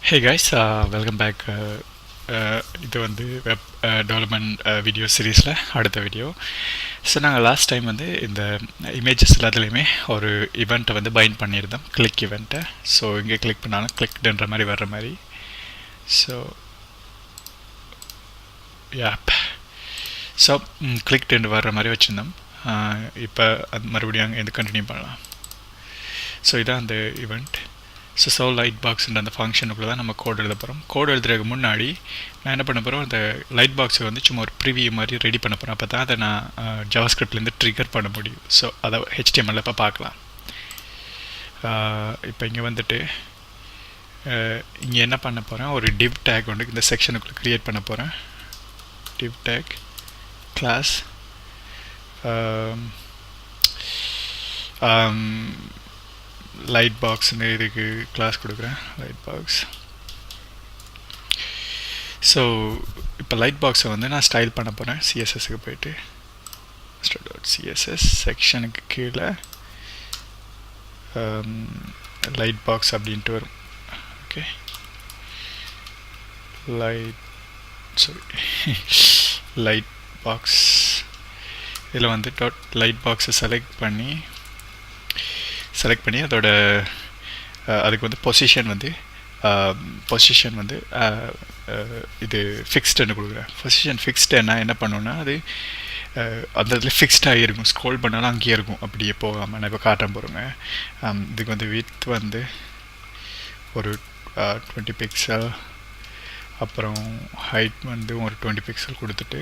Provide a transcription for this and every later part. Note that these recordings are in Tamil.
Hey guys, welcome back. இது வந்து வெப் டெவலப்மெண்ட் வீடியோ சீரீஸில் அடுத்த வீடியோ. ஸோ நாங்கள் லாஸ்ட் டைம் வந்து இந்த இமேஜஸ் எல்லாத்துலேயுமே ஒரு இவெண்ட்டை வந்து பைண்ட் பண்ணியிருந்தோம், கிளிக் இவெண்ட்டை. ஸோ இங்கே கிளிக் பண்ணாலும் கிளிக்டுன்ற மாதிரி வர்ற மாதிரி. ஸோ ஸோ கிளிக்டு வர்ற மாதிரி வச்சுருந்தோம். இப்போ அது மறுபடியும் அங்கே எது கண்டினியூ பண்ணலாம். ஸோ இதான் அந்த இவெண்ட். ஸோ லைட் பாக்ஸ்ன்ற அந்த ஃபங்க்ஷனுக்குள்ளே தான் நம்ம கோட் எழுத போகிறோம். கோட் எழுதுறதுக்கு முன்னாடி நான் என்ன பண்ண போகிறோம், அந்த லைட் பாக்ஸை வந்து சும்மா ஒரு ப்ரிவியூ மாதிரி ரெடி பண்ண போகிறேன். அப்போ தான் அதை நான் ஜாவாஸ்கிரிப்ட்லேருந்து ட்ரிகர் பண்ண முடியும். ஸோ அதை HTML இப்போ பார்க்கலாம். இப்போ இங்கே வந்துட்டு இங்கே என்ன பண்ண போகிறேன், ஒரு div டேக் வந்து இந்த செக்ஷனுக்குள்ளே க்ரியேட் பண்ண போகிறேன். div டேக் கிளாஸ் லைட் பாக்ஸ்னு இதுக்கு கிளாஸ் கொடுக்குறேன், லைட் பாக்ஸ். ஸோ இப்போ லைட் பாக்ஸை வந்து நான் ஸ்டைல் பண்ண போகிறேன். சிஎஸ்எஸ்க்கு போயிட்டு CSS செக்ஷனுக்கு கீழே லைட் பாக்ஸ் அப்படின்ட்டு வரும். Okay, light box. இதில் வந்து லைட் பாக்ஸை செலக்ட் பண்ணி அதோட அதுக்கு வந்து பொசிஷன் வந்து இது ஃபிக்ஸ்டுன்னு கொடுக்குறேன். பொசிஷன் ஃபிக்ஸ்டுன்னா என்ன பண்ணுன்னா, அது அந்த இதில் ஃபிக்ஸ்டாக இருக்கும், ஸ்க்ரோல் பண்ணாலும் அங்கேயே இருக்கும், அப்படியே போகாமல். நான் இப்போ காட்டுறேன் போகிறோங்க. இதுக்கு வந்து வித் வந்து ஒரு 20 பிக்சல், அப்புறம் ஹைட் வந்து ஒரு 20 பிக்சல் கொடுத்துட்டு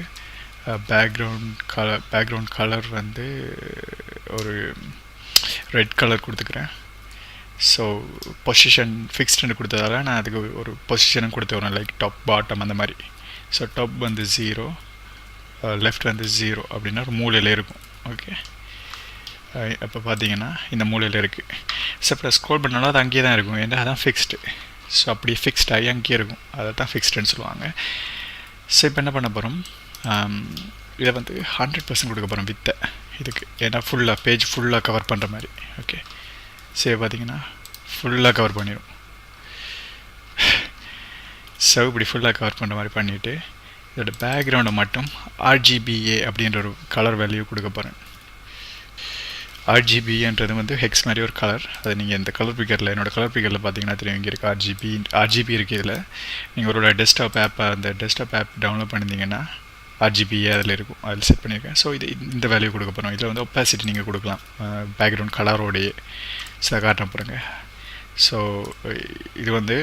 பேக்ரவுண்ட் கலர் வந்து ஒரு ரெட் கலர் கொடுத்துக்கிறேன். ஸோ பொசிஷன் ஃபிக்ஸ்டுன்னு கொடுத்ததால நான் அதுக்கு ஒரு பொசிஷனும் கொடுத்து வரேன், லைக் டாப் பாட்டம் அந்த மாதிரி. ஸோ டாப் வந்து 0, லெஃப்ட் வந்து 0 அப்படின்னா ஒரு மூலையில் இருக்கும். ஓகே, இப்போ பார்த்தீங்கன்னா இந்த மூலையில் இருக்குது. ஸோ இப்போ ஸ்க்ரோல் பண்ணாலும் அது அங்கேயே தான் இருக்கும், ஏன்னா அதான் ஃபிக்ஸ்டு. ஸோ அப்படியே ஃபிக்ஸ்ட் ஆகி அங்கேயே இருக்கும், அதை தான் ஃபிக்ஸ்டுன்னு சொல்லுவாங்க. ஸோ இப்போ என்ன பண்ண போகிறோம், இதை வந்து 100% கொடுக்க போகிறோம் வித்தை இதுக்கு, ஏன்னா ஃபுல்லாக பேஜ் ஃபுல்லாக கவர் பண்ணுற மாதிரி. ஓகே, சரி பார்த்தீங்கன்னா ஃபுல்லாக கவர் பண்ணிடும். ஸோ இப்படி ஃபுல்லாக கவர் பண்ணுற மாதிரி பண்ணிவிட்டு இதோட பேக்ரவுண்டை மட்டும் RGBA அப்படின்ற ஒரு கலர் வேல்யூ கொடுக்க போகிறேன். RGBன்றது வந்து ஹெக்ஸ் மாதிரி ஒரு கலர். அது நீங்கள் இந்த கலர் பிக்கரில், என்னோடய கலர் பிக்கரில் பார்த்தீங்கன்னா தெரியும், இங்கே இருக்குது RGB இருக்குது. இதில் நீங்கள் ஒரு டெஸ்க்டாப் ஆப், அந்த டெஸ்க்டாப் ஆப் டவுன்லோட் பண்ணியிருந்தீங்கன்னா RGBA அதில் இருக்கும், அதில் செட் பண்ணியிருக்கேன். ஸோ இந்த வேல்யூ கொடுக்க போகிறோம். இதில் வந்து ஒப்பாசிட்டி நீங்கள் கொடுக்கலாம் பேக்ரவுண்ட் கலரோடையே. ஸோ காட்ட போகிறேங்க. ஸோ இது வந்து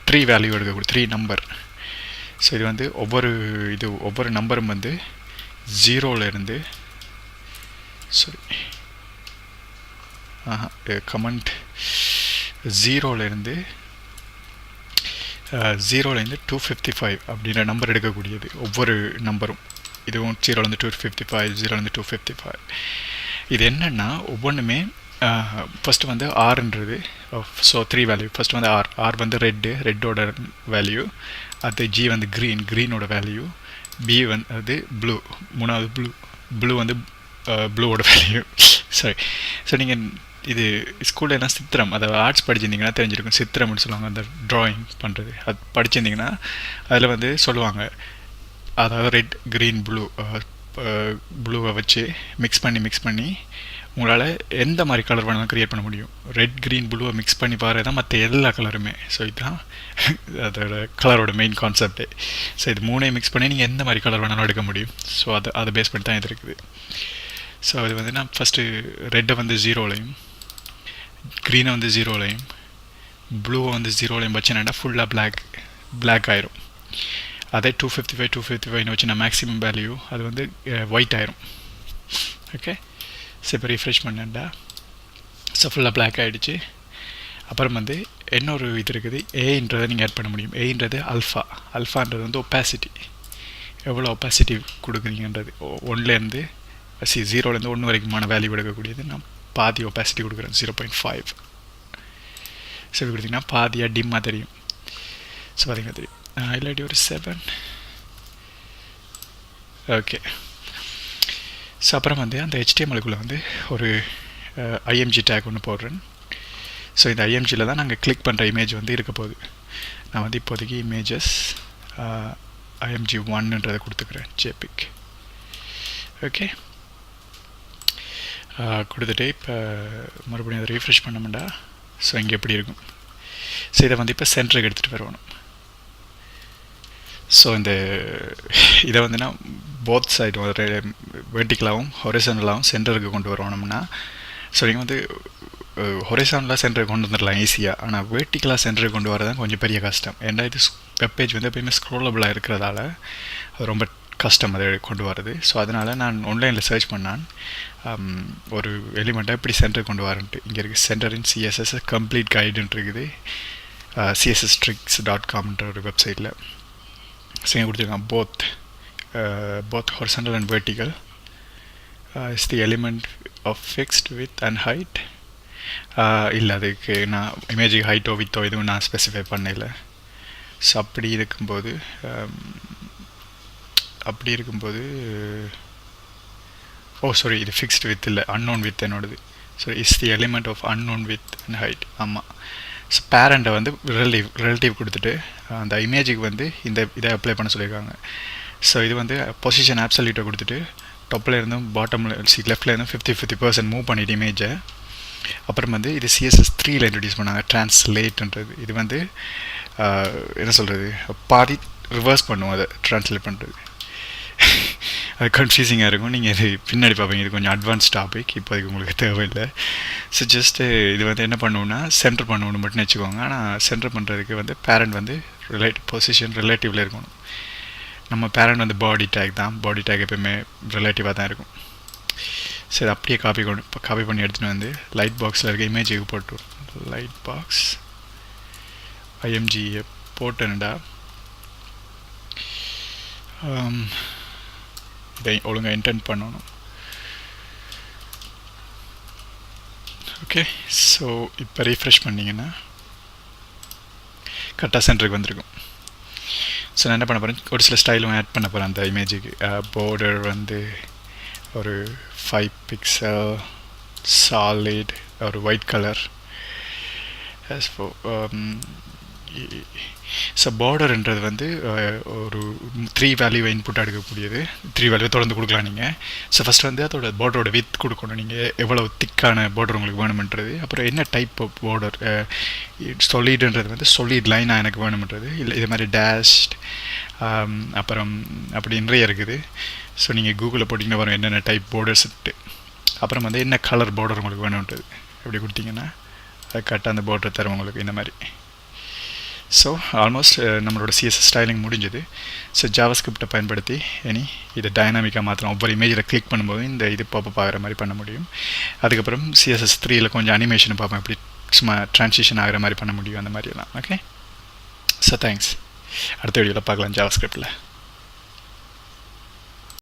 3 வேல்யூ எடுக்கக்கூடிய 3 நம்பர். ஸோ இது வந்து ஒவ்வொரு நம்பரும் வந்து 0லேருந்து கமெண்ட் 0லேருந்து 255 அப்படின்ற நம்பர் எடுக்கக்கூடியது ஒவ்வொரு நம்பரும். இதுவும் 0லேருந்து 255, 0லேருந்து 255. இது என்னென்னா ஒவ்வொன்றுமே ஃபஸ்ட்டு வந்து ஆர்ன்றது. So 3 value. ஃபஸ்ட்டு வந்து ஆர் வந்து ரெட்டோட வேல்யூ. அது G வந்து க்ரீனோட வேல்யூ. B வந்து ப்ளூ, மூணாவது ப்ளூ வந்து ப்ளூவோட வேல்யூ. சரி, ஸோ நீங்கள் இது ஸ்கூலில் என்ன சித்திரம், அதை ஆர்ட்ஸ் படிச்சிருந்தீங்கன்னா தெரிஞ்சிருக்கும். சித்திரம்னு சொல்லுவாங்க, அந்த ட்ராயிங் பண்ணுறது. அது படிச்சிருந்தீங்கன்னா அதில் வந்து சொல்லுவாங்க, அதாவது ரெட் க்ரீன் ப்ளூவை வச்சு மிக்ஸ் பண்ணி உங்களால் எந்த மாதிரி கலர் வேணாலும் க்ரியேட் பண்ண முடியும். ரெட் க்ரீன் ப்ளூவை மிக்ஸ் பண்ணி பாரு தான் மற்ற எல்லா கலருமே. ஸோ இதுதான் அதோட கலரோட மெயின் கான்செப்டே. ஸோ இது 3 மிக்ஸ் பண்ணி நீங்கள் எந்த மாதிரி கலர் வேணாலும் எடுக்க முடியும். ஸோ அதை பேஸ் பண்ணி தான் இது இருக்குது. ஸோ அது வந்து நான் ஃபஸ்ட்டு ரெட்டை வந்து 0லையும், க்ரீனை வந்து 0லையும், ப்ளூவை வந்து 0லையும் வச்சுனா ஃபுல்லாக பிளாக் ஆயிரும். அதே 255 வச்சு நான் மேக்ஸிமம் வேல்யூ, அது வந்து ஒயிட் ஆயிரும். ஓகே, ஸோ இப்போ ரீஃப்ரெஷ் பண்ணேன்டா. ஸோ ஃபுல்லாக பிளாக் ஆகிடுச்சு. அப்புறம் வந்து இன்னொரு இது இருக்குது, ஏன்றதை நீங்கள் ஆட் பண்ண முடியும். ஏன்றது அல்ஃபான்றது வந்து ஒப்பாசிட்டி, எவ்வளோ ஒப்பாசிட்டி கொடுக்குறீங்கன்றது. 1லேருந்து 0லேருந்து 1 வரைக்குமான வேல்யூ எடுக்கக்கூடியது. நான் பாதி ஒப்பாசிட்டி கொடுக்குறேன், 0.5. ஸோ இப்படி கொடுத்தீங்கன்னா பாதியாக டிம்மாக தெரியும். ஸோ பார்த்தீங்கன்னா தெரியும், இல்லாட்டி ஒரு 7. ஓகே, ஸோ அப்புறம் வந்து அந்த HTMLக்குள்ளே வந்து ஒரு IMG டேக் ஒன்று போடுறேன். ஸோ இந்த IMGயில் தான் நாங்கள் கிளிக் பண்ணுற இமேஜ் வந்து இருக்க போகுது. நான் வந்து இப்போதைக்கு இமேஜஸ் img1ன்றதை கொடுத்துக்கிறேன் ஜேபிக். ஓகே, கொடுத்துட்டு இப்போ மறுபடியும் அதை ரீஃப்ரெஷ் பண்ணமுண்டா. ஸோ இங்கே எப்படி இருக்கும். ஸோ இதை வந்து இப்போ சென்டருக்கு எடுத்துகிட்டு வரணும். ஸோ இந்த இதை வந்து நான் போத் சைடும் ஒரு வெர்டிக்கலாகவும் ஹொரிசாண்டலாகவும் சென்டருக்கு கொண்டு வரணும்னா, ஸோ நீங்கள் வந்து ஹொரிசாண்டலாக சென்டருக்கு கொண்டு வந்துடலாம் ஈஸியாக. ஆனால் வெர்டிக்கலாக சென்டருக்கு கொண்டு வரதான் கொஞ்சம் பெரிய கஷ்டம். ஏன்னா இது வெப்பேஜ் வந்து எப்பயுமே ஸ்க்ரோலபிளாக இருக்கிறதால அது ரொம்ப கஷ்டம் அதை கொண்டு வரது. ஸோ அதனால் நான் ஆன்லைனில் சர்ச் பண்ணான் ஒரு எலிமெண்ட்டாக இப்படி சென்டருக்கு கொண்டு வரேன்ட்டு. இங்கே இருக்குது சென்டர் இன் சிஎஸ்எஸ் கம்ப்ளீட் கைடுன்னு இருக்குது css-tricks.comன்ற ஒரு வெப்சைட்டில். ஸோ இங்கே கொடுத்துருக்கான் both horizontal and vertical is the element of fixed width and height. இல்லை, அதுக்கு நான் இமேஜுக்கு ஹைட்டோ வித்தோ எதுவும் நான் ஸ்பெசிஃபை பண்ணல. ஸோ அப்படி இருக்கும்போது சாரி, இது ஃபிக்ஸ்டு வித் இல்லை, அன்னோன் வித் என்னோடது. So is the element of unknown width and height. ஆமாம். ஸோ பேரண்ட்டை வந்து ரிலேட்டிவ் கொடுத்துட்டு அந்த இமேஜுக்கு வந்து இதை அப்ளை பண்ண சொல்லியிருக்காங்க. ஸோ இது வந்து பொசிஷன் ஆப்சல்யூட்டை கொடுத்துட்டு டாப்பில் இருந்தும் பாட்டமில் லெஃப்டில் இருந்தும் 50% மூவ் பண்ணிட்டு இமேஜை. அப்புறம் வந்து இது CSS3ல் இன்ட்ரடியூஸ் பண்ணாங்க ட்ரான்ஸ்லேட்ன்றது. இது வந்து என்ன சொல்கிறது, பாதி ரிவர்ஸ் பண்ணுவோம் அதை ட்ரான்ஸ்லேட் பண்ணுறது. அது கன்ஃபியூசிங்காக இருக்கும். நீங்கள் இது பின்னாடி பார்ப்பீங்க. இது கொஞ்சம் அட்வான்ஸ் டாபிக், இப்போதைக்கு உங்களுக்கு தேவையில்லை. ஸோ ஜஸ்ட்டு இது வந்து என்ன பண்ணுவோம்னா சென்டர் பண்ணணும் மட்டும் வச்சுக்கோங்க. ஆனால் சென்டர் பண்ணுறதுக்கு வந்து பேரண்ட் வந்து பொசிஷன் ரிலேட்டிவில் இருக்கணும். நம்ம பேரண்ட் வந்து பாடி டேக் தான். பாடி டேக் எப்போயுமே ரிலேட்டிவாக தான் இருக்கும். சரி, அப்படியே காப்பி பண்ணி எடுத்துகிட்டு வந்து லைட் பாக்ஸில் இருக்க இமேஜுக்கு போட்டு லைட் பாக்ஸ் img போட்டேன்டா. இதை ஒழுங்காக இன்டென்ட் பண்ணணும். ஓகே, ஸோ இப்போ ரீஃப்ரெஷ் பண்ணிங்கன்னா கரெக்டாக சென்டருக்கு வந்திருக்கும். ஸோ நான் என்ன பண்ண போகிறேன், ஒரு சில ஸ்டைலும் ஆட் பண்ண போகிறேன் அந்த இமேஜுக்கு. பார்டர் வந்து ஒரு 5 pixel சாலிட் ஒரு ஒயிட் கலர். ஸோ பார்டர்ன்றது வந்து ஒரு 3 வேல்யூவை இன்புட்டாக எடுக்கக்கூடியது. 3 வேல்யூ தொடர்ந்து கொடுக்கலாம் நீங்கள். ஸோ ஃபஸ்ட் வந்து அதோட பார்டரோட வித் கொடுக்கணும். நீங்கள் எவ்வளோ திக்கான பார்டர் உங்களுக்கு வேணுமென்றது. அப்புறம் என்ன டைப் ஆஃப் பார்டர், சொலிடுன்றது வந்து சொலிட் லைனாக எனக்கு வேணுமென்றது. இல்லை இது மாதிரி டேஷ்ட், அப்புறம் அப்படி நிறைய இருக்குது. ஸோ நீங்கள் கூகுளில் போட்டிங்கன்னா வரும் என்னென்ன டைப் பார்டர்ஸ்ட்டு. அப்புறம் வந்து என்ன கலர் பார்டர் உங்களுக்கு வேணுன்றது எப்படி கொடுத்தீங்கன்னா அது கரெக்டாக அந்த பார்டர் தரும் உங்களுக்கு இந்த மாதிரி. ஸோ ஆல்மோஸ்ட் நம்மளோட CSS ஸ்டைலிங் முடிஞ்சது. ஸோ ஜாவாஸ்கிரிப்டை பயன்படுத்தி இதை டைனாமிக்காக மாற்றலாம். ஒவ்வொரு இமேஜில் கிளிக் பண்ணும்போது இந்த இது பாப்பப் ஆகிற மாதிரி பண்ண முடியும். அதுக்கப்புறம் CSS3ல் கொஞ்சம் அனிமேஷனை பார்ப்போம், எப்படி சும்மா ட்ரான்சிஷன் ஆகிற மாதிரி பண்ண முடியும், அந்த மாதிரியெல்லாம். Okay, so thanks. அடுத்த வீடியோவில் பார்க்கலாம் ஜாவாஸ்கிரிப்டில்.